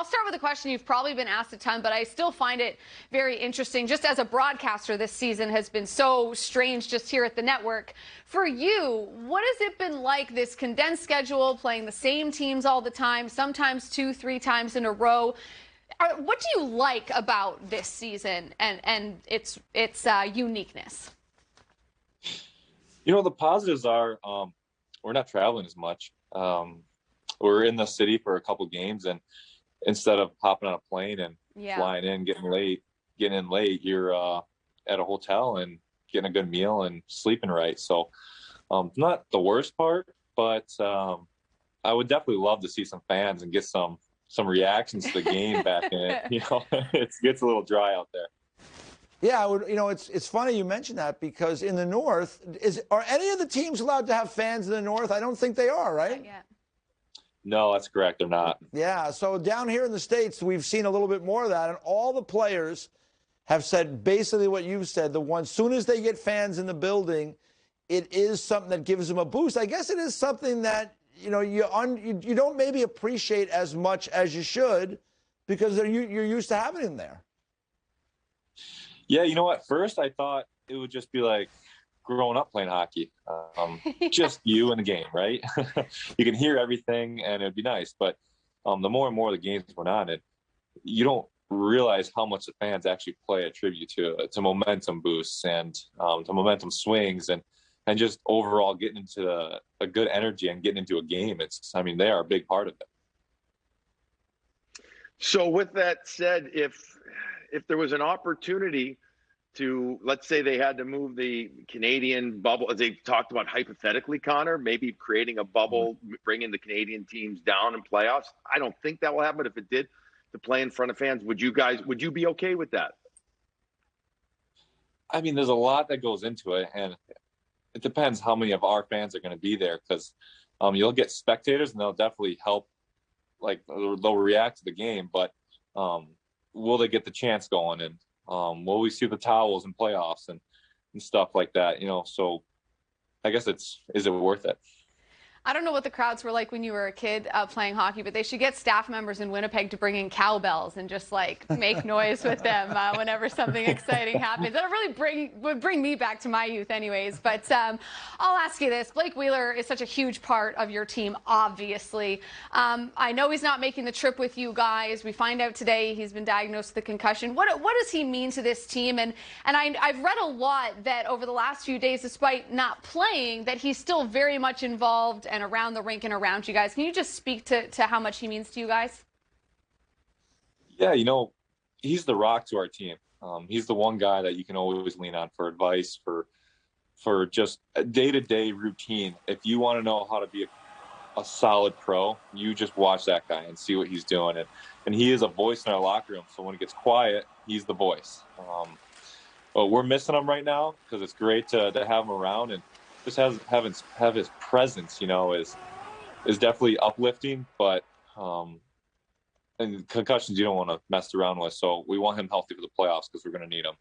I'll start with a question you've probably been asked a ton, but I still find it very interesting. Just as a broadcaster, this season has been so strange just here at the network. For you, what has it been like, this condensed schedule, playing the same teams all the time, sometimes 2-3 times in a row? What do you like about this season and its uniqueness? You know, the positives are we're not traveling as much. We're in the city for a couple games, and instead of hopping on a plane and flying in, getting in late, you're at a hotel and getting a good meal and sleeping right. So not the worst part, but I would definitely love to see some fans and get some reactions to the game back in it. You know, it gets a little dry out there. Yeah, it's funny you mention that, because in the North, are any of the teams allowed to have fans in the North? I don't think they are, right? Not yet. No, that's correct. They're not. Yeah, so down here in the States, we've seen a little bit more of that, and all the players have said basically what you've said. As soon as they get fans in the building, it is something that gives them a boost. I guess it is something that you don't maybe appreciate as much as you should, because you're used to having them there. Yeah, you know what? First, I thought it would just be like growing up playing hockey, just you in the game, right? You can hear everything, and it'd be nice. But the more and more the games went on, you don't realize how much the fans actually play a tribute to momentum boosts and to momentum swings and just overall getting into a good energy and getting into a game. They are a big part of it. So with that said, if there was an opportunity to, let's say they had to move the Canadian bubble, as they talked about hypothetically, Connor, maybe creating a bubble, bringing the Canadian teams down in playoffs. I don't think that will happen, but if it did, to play in front of fans, would you be okay with that? I mean, there's a lot that goes into it, and it depends how many of our fans are going to be there, because you'll get spectators and they'll definitely help, like they'll react to the game, but will they get the chance going, and will we see the towels in playoffs and stuff like that, so I guess is it worth it? I don't know what the crowds were like when you were a kid playing hockey, but they should get staff members in Winnipeg to bring in cowbells and just like make noise with them whenever something exciting happens. That would bring me back to my youth anyways. But I'll ask you this. Blake Wheeler is such a huge part of your team, obviously. I know he's not making the trip with you guys. We find out today he's been diagnosed with a concussion. What does he mean to this team? And I've read a lot that over the last few days, despite not playing, that he's still very much involved and around the rink and around you guys. Can you just speak to how much he means to you guys? Yeah, he's the rock to our team. He's the one guy that you can always lean on for advice, for just a day-to-day routine. If you want to know how to be a solid pro, you just watch that guy and see what he's doing. And he is a voice in our locker room, so when it gets quiet, he's the voice. But we're missing him right now, because it's great to have him around, and just have his presence, is definitely uplifting. But and concussions you don't want to mess around with, so we want him healthy for the playoffs, because we're going to need him.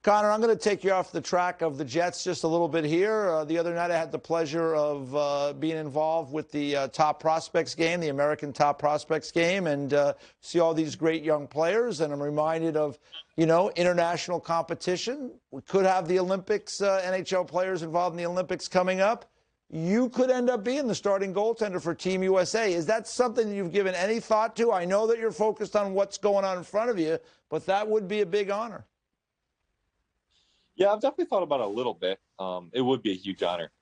Connor, I'm going to take you off the track of the Jets just a little bit here. The other night I had the pleasure of being involved with the Top Prospects game, the American Top Prospects game, and see all these great young players. And I'm reminded of, international competition. We could have the Olympics, NHL players involved in the Olympics coming up. You could end up being the starting goaltender for Team USA. Is that something that you've given any thought to? I know that you're focused on what's going on in front of you, but that would be a big honor. Yeah, I've definitely thought about it a little bit. It would be a huge honor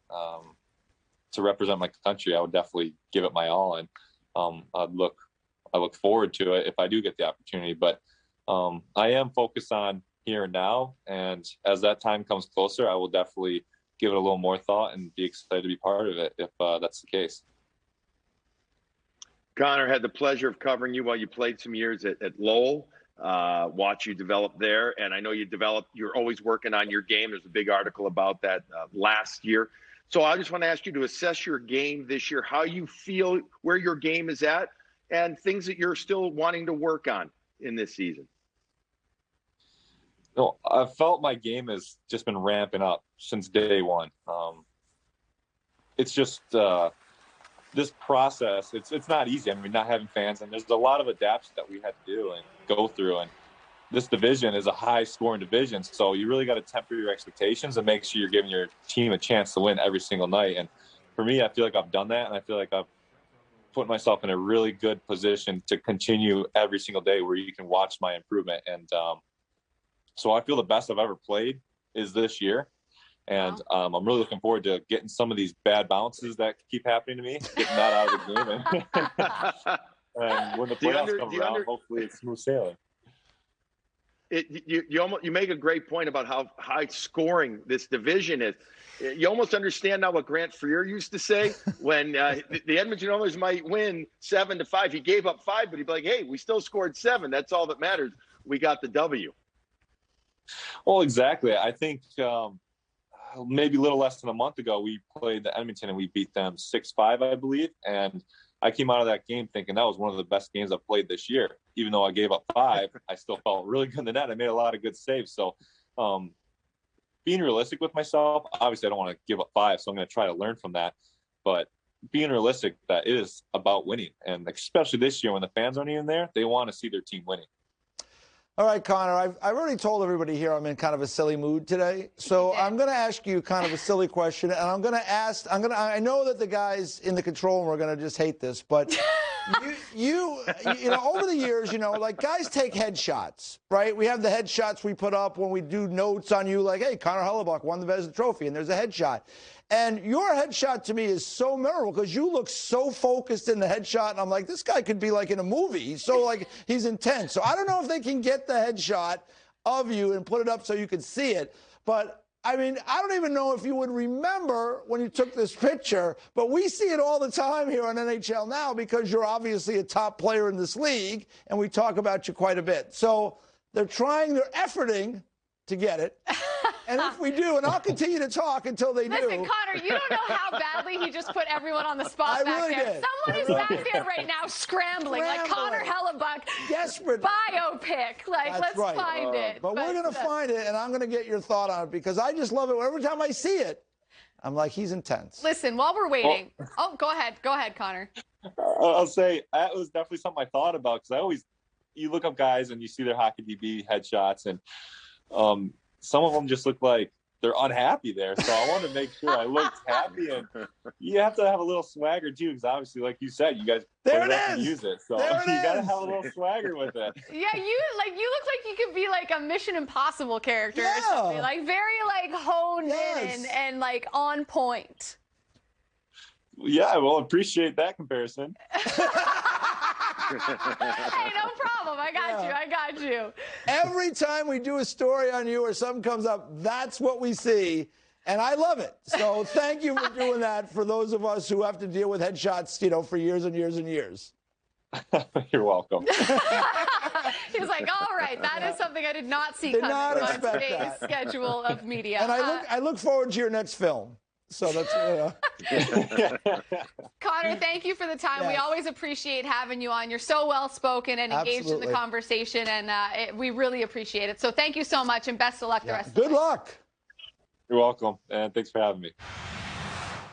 to represent my country. I would definitely give it my all, and I look forward to it if I do get the opportunity. But I am focused on here and now, and as that time comes closer, I will definitely give it a little more thought and be excited to be part of it if that's the case. Connor, had the pleasure of covering you while you played some years at Lowell. Watch you develop there, and I know you're always working on your game. There's a big article about that last year. So I just want to ask you to assess your game this year, how you feel, where your game is at, and things that you're still wanting to work on in this season. No, I felt my game has just been ramping up since day one. It's just this process, it's not easy. I mean, not having fans, and there's a lot of adaptation that we had to do and go through. And this division is a high-scoring division, so you really got to temper your expectations and make sure you're giving your team a chance to win every single night. And for me, I feel like I've done that, and I feel like I've put myself in a really good position to continue every single day where you can watch my improvement. And so I feel the best I've ever played is this year. And I'm really looking forward to getting some of these bad bounces that keep happening to me, getting that out of the game. And when the playoffs come around, hopefully it's smooth sailing. You make a great point about how high scoring this division is. You almost understand now what Grant Freer used to say when the Edmonton Oilers might win 7-5. He gave up 5, but he'd be like, hey, we still scored 7. That's all that matters. We got the W. Well, exactly. I think maybe a little less than a month ago, we played the Edmonton and we beat them 6-5, I believe. And I came out of that game thinking that was one of the best games I've played this year. Even though I gave up 5, I still felt really good in the net. I made a lot of good saves. So being realistic with myself, obviously I don't want to give up 5, so I'm going to try to learn from that. But being realistic, that it is about winning. And especially this year when the fans aren't even there, they want to see their team winning. All right, Connor, I've already told everybody here I'm in kind of a silly mood today. So I'm going to ask you kind of a silly question, and I'm going to ask, I know that the guys in the control room are going to just hate this, but you know, over the years, you know, like guys take headshots, right? We have the headshots we put up when we do notes on you, like, hey, Connor Hellebuyck won the Vezina Trophy, and there's a headshot. And your headshot to me is so memorable because you look so focused in the headshot. And I'm like, this guy could be like in a movie. He's so like, he's intense. So I don't know if they can get the headshot of you and put it up so you can see it. But I mean, I don't even know if you would remember when you took this picture, but we see it all the time here on NHL Now because you're obviously a top player in this league and we talk about you quite a bit. So they're efforting to get it. And if we do, and I'll continue to talk until they do. Listen, Connor, you don't know how badly he just put everyone on the spot back there. Did. Someone is back there right now scrambling. Like Connor Hellebuyck. Desperate. Biopic. Like, let's find it. But we're going to find it, and I'm going to get your thought on it because I just love it. Every time I see it, I'm like, he's intense. Listen, while we're waiting. Oh, go ahead. Go ahead, Connor. I'll say that was definitely something I thought about because you look up guys and you see their hockey DB headshots, and some of them just look like they're unhappy there. So I wanted to make sure I looked happy, and you have to have a little swagger too, because obviously, like you said, you guys put it up and use it. So you got to have a little swagger with it. Yeah, you look like you could be like a Mission Impossible character or something, like very like honed in and like on point. Yeah, well, appreciate that comparison. Hey, no problem. I got you. Every time we do a story on you or something comes up, that's what we see. And I love it. So thank you for doing that for those of us who have to deal with headshots, you know, for years and years and years. You're welcome. He's like, all right, that is something I did not see coming on today's schedule of media. And I look forward to your next film. So that's, Connor, thank you for the time. We always appreciate having you on. You're so well-spoken and engaged in the conversation, and we really appreciate it. So thank you so much, and best of luck the rest of the way. Good luck. You're welcome, and thanks for having me.